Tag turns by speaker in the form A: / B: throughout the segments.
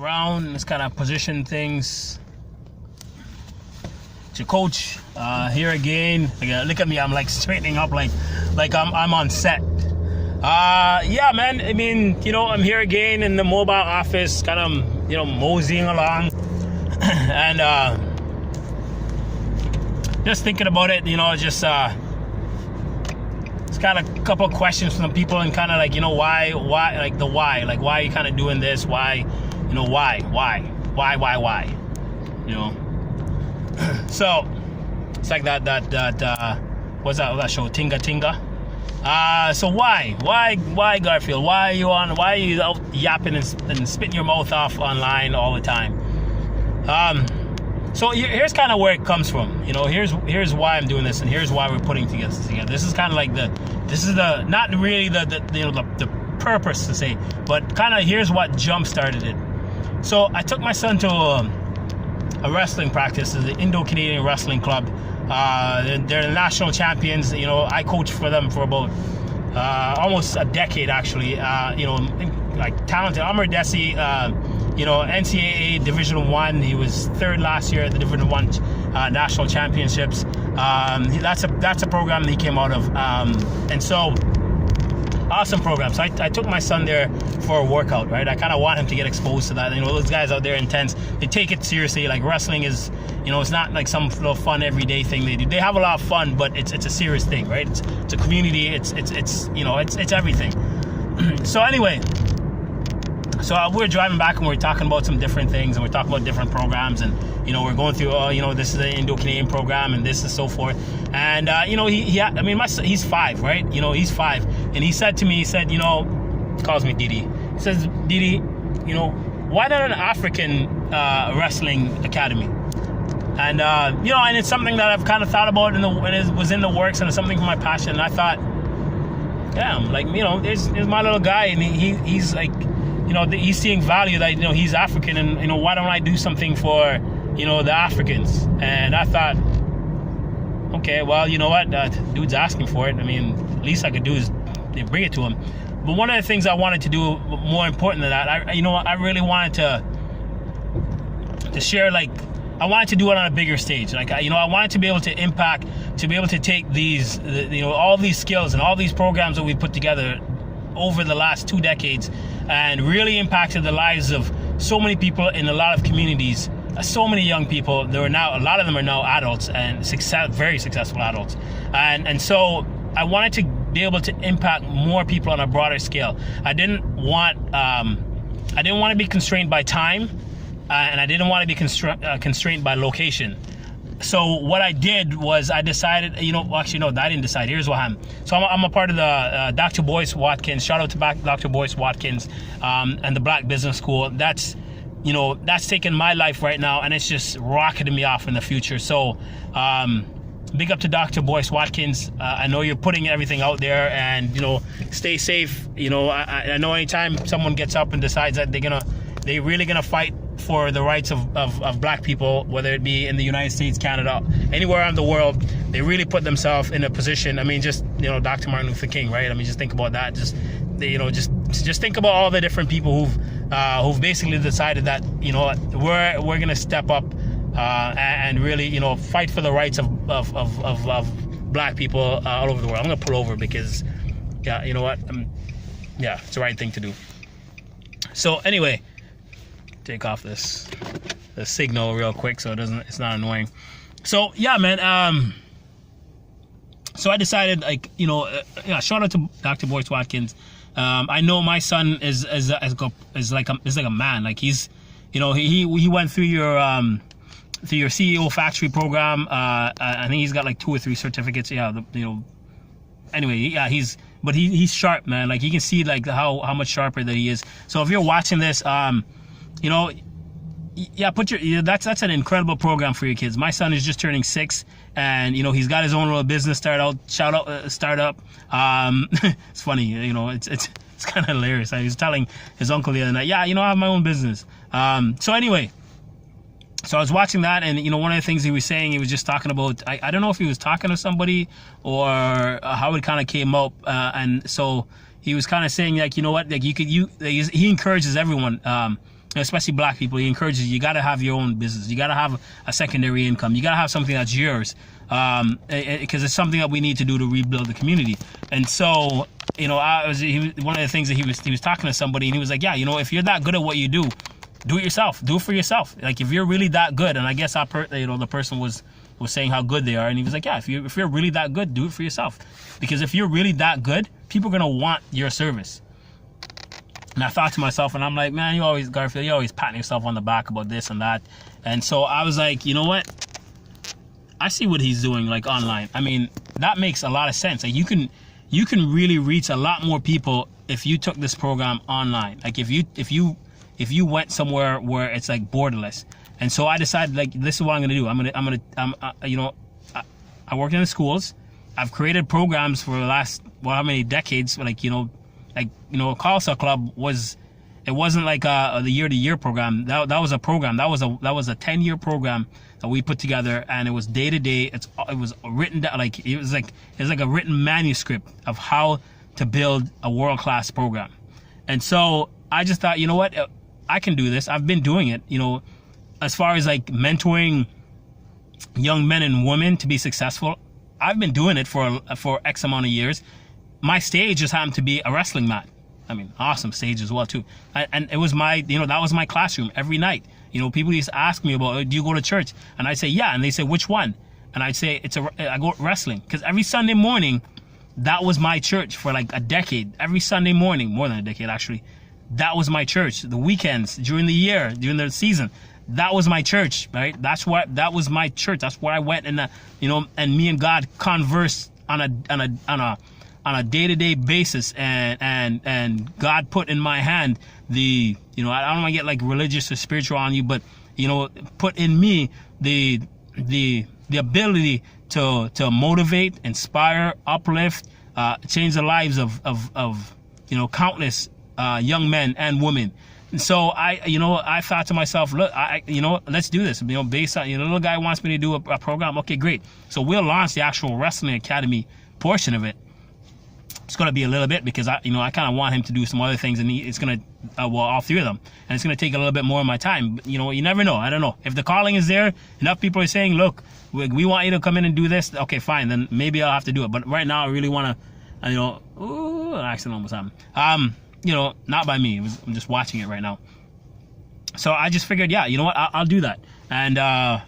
A: around, just kind of position things. It's your coach here again. Look at me, I'm like straightening up like I'm on set. Yeah, man, I mean, I'm here again in the mobile office, kind of, moseying along. And just thinking about it, just it's kind of a couple of questions from the people, and kind of like, why, like the why, like why are you kind of doing this? Why, why? So it's like that what's that show, Tinga Tinga? So why Garfield? Why are you out yapping and spitting your mouth off online all the time? So here's kind of where it comes from. Here's why I'm doing this, and here's why we're putting this together. This is kind of like not really the purpose to say, but kind of here's what jump started it. So I took my son to a wrestling practice. It's the Indo-Canadian Wrestling Club. They're the national champions. I coached for them for about almost a decade, actually. Like talented. Amr Desi, NCAA Division 1. He was third last year at the Division 1 national championships. That's a program that he came out of. And so, awesome program. So I took my son there for a workout, right? I kind of want him to get exposed to that. Those guys out there intense. They take it seriously. Like wrestling is, it's not like some little fun everyday thing they do. They have a lot of fun, but it's a serious thing, right? It's a community. It's everything. So anyway, so we're driving back and we're talking about some different things, and we're talking about different programs, and we're going through this is an Indo-Canadian program, and this is so forth. And my son, he's 5, right? He's 5, and he said to me, he calls me Didi. He says, Didi, why not an African wrestling academy? And and it's something that I've kind of thought about, and it was in the works, and it's something for my passion. And I thought, damn, like there's my little guy, and he's like, he's seeing value that he's African, and why don't I do something for the Africans? And I thought, okay, well, you know what, dude's asking for it. I mean, least I could do is bring it to him. But one of the things I wanted to do, more important than that, I really wanted to share, like, I wanted to do it on a bigger stage. Like, I wanted to be able to impact, to be able to take these, all these skills and all these programs that we put together over the last 2 decades, and really impacted the lives of so many people in a lot of communities. So many young people. A lot of them are now adults, and very successful adults. And so I wanted to be able to impact more people on a broader scale. I didn't want to be constrained by time, and I didn't want to be constrained by location. So what I did was I decided, actually no, I didn't decide. Here's what happened. So I'm a part of the Dr. Boyce Watkins. Shout out to Dr. Boyce Watkins and the Black Business School. That's taken my life right now, and it's just rocketing me off in the future. So big up to Dr. Boyce Watkins. I know you're putting everything out there, and stay safe. I know anytime someone gets up and decides that they're really gonna fight for the rights of black people, whether it be in the United States, Canada, anywhere around the world, they really put themselves in a position. I mean, just Dr. Martin Luther King, right? I mean, just think about that. Just think about all the different people who've basically decided that we're gonna step up and really fight for the rights of black people all over the world. I'm gonna pull over because it's the right thing to do. So anyway, take off the signal real quick so it's not annoying. So yeah, man. So I decided, like, shout out to Dr. Boyce Watkins. I know my son is like a man. Like, he's he went through your CEO factory program. I think he's got like 2 or 3 certificates. Anyway, yeah, he's sharp, man. Like, you can see like how much sharper that he is. So if you're watching this, that's an incredible program for your kids. My son is just turning 6, and he's got his own little business startup. It's funny, it's kind of hilarious. I was telling his uncle the other night, I have my own business. So anyway, so I was watching that, and one of the things he was saying, he was just talking about, I don't know if he was talking to somebody or how it kind of came up, and so he was kind of saying, like, what, like he encourages everyone, especially black people, he encourages you got to have your own business. You got to have a secondary income. You got to have something that's yours, because it's something that we need to do to rebuild the community. And so, you know, one of the things that he was talking to somebody, and he was like, yeah, you know, if you're that good at what you do it yourself. Do it for yourself. Like, if you're really that good, and I guess the person was saying how good they are, and he was like, yeah, if you're really that good, do it for yourself. Because if you're really that good, people are gonna want your service. And I thought to myself, and I'm like, man, Garfield, you're always patting yourself on the back about this and that. And so I was like, you know what? I see what he's doing, like, online. I mean, that makes a lot of sense. Like, you can really reach a lot more people if you took this program online. Like, if you went somewhere where it's like borderless. And so I decided, like, this is what I'm gonna do. I worked in the schools. I've created programs for the last, well, how many decades? Khalsa Club wasn't like the year-to-year program. That was a program. That was a 10-year program that we put together, and it was day-to-day. It was written down, like, it was like a written manuscript of how to build a world-class program. And so I just thought, you know what, I can do this. I've been doing it, you know, as far as like mentoring young men and women to be successful. I've been doing it for X amount of years. My stage just happened to be a wrestling mat. I mean, awesome stage as well too. And it was that was my classroom every night. You know, people used to ask me about, do you go to church? And I'd say, yeah. And they say, which one? And I'd say, I go wrestling. Because every Sunday morning, that was my church for like a decade. Every Sunday morning, more than a decade actually, that was my church. The weekends, during the year, during the season, that was my church, right? That was my church. That's where I went, and and me and God conversed on a day-to-day basis, and God put in my hand I don't want to get like religious or spiritual on you, but put in me the ability to motivate, inspire, uplift, change the lives of countless young men and women. And so I thought to myself, look, let's do this. Based on, the little guy wants me to do a program. Okay, great. So we'll launch the actual Wrestling Academy portion of it. It's going to be a little bit because I kind of want him to do some other things, and it's going to, all three of them. And it's going to take a little bit more of my time. But, you never know. I don't know. If the calling is there, enough people are saying, look, we want you to come in and do this. Okay, fine. Then maybe I'll have to do it. But right now I really want to, an accident almost happened. Not by me. I'm just watching it right now. So I just figured, yeah, you know what? I'll do that. And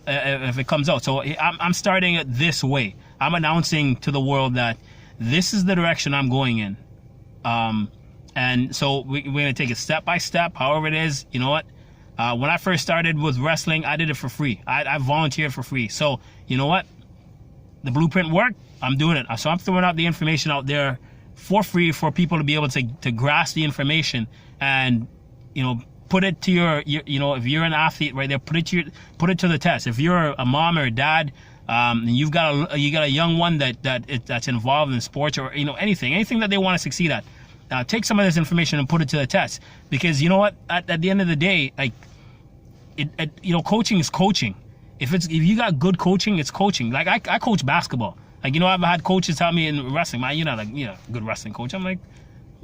A: if it comes out. So I'm starting it this way. I'm announcing to the world that this is the direction I'm going in. And so we're going to take it step by step, however it is. You know what? When I first started with wrestling, I did it for free. I volunteered for free. So, you know what? The blueprint worked. I'm doing it. So I'm throwing out the information out there for free for people to be able to grasp the information and, put it to your if you're an athlete right there, put it to the test. If you're a mom or a dad, and you got a young one that's involved in sports or anything that they want to succeed at, take some of this information and put it to the test. Because you know what, at the end of the day, like coaching is coaching. If you got good coaching, it's coaching. Like I coach basketball. Like, I've had coaches tell me in wrestling, man, you're not a good wrestling coach. I'm like,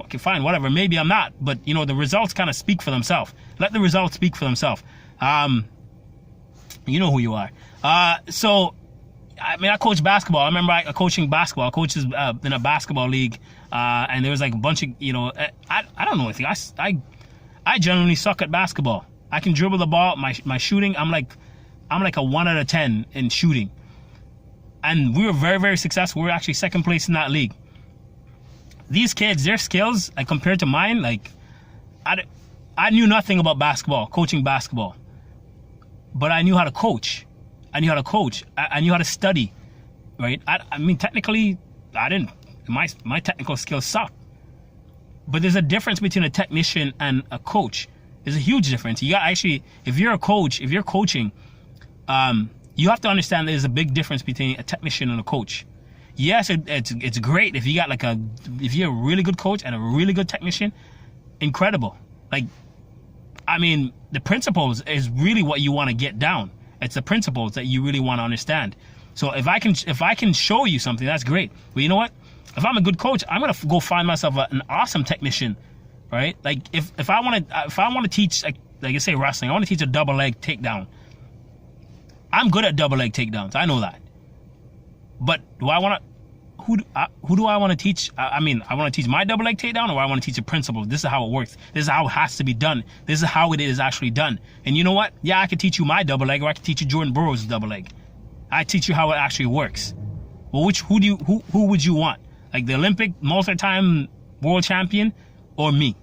A: okay, fine, whatever. Maybe I'm not, but the results kind of speak for themselves. Let the results speak for themselves. You know who you are. So, I mean, I coach basketball. I remember coaching basketball. I coached in a basketball league, and there was like a bunch of, I don't know anything. I generally suck at basketball. I can dribble the ball. My shooting, I'm like a 1 out of 10 in shooting. And we were very, very successful. We were actually second place in that league. These kids, their skills, like compared to mine, like I knew nothing about basketball, coaching basketball. But I knew how to coach. I knew how to coach. I knew how to study, right? I mean, technically, I didn't. My technical skills suck. But there's a difference between a technician and a coach. There's a huge difference. You got actually, if you're a coach, if you're coaching, you have to understand there's a big difference between a technician and a coach. Yes, it's great if you got if you're a really good coach and a really good technician, incredible. Like, I mean, the principles is really what you want to get down. It's the principles that you really want to understand. So if I can show you something, that's great. But you know what? If I'm a good coach, I'm gonna go find myself an awesome technician, right? Like if I want to teach like like you say, wrestling. I want to teach a double leg takedown. I'm good at double leg takedowns. I know that. But do I want to? Who do I want to teach? I mean, I want to teach my double leg takedown, or I want to teach a principle. This is how it works. This is how it has to be done. This is how it is actually done. And you know what? Yeah, I could teach you my double leg, or I could teach you Jordan Burroughs' double leg. I teach you how it actually works. Well, who would you want? Like the Olympic multi-time world champion, or me?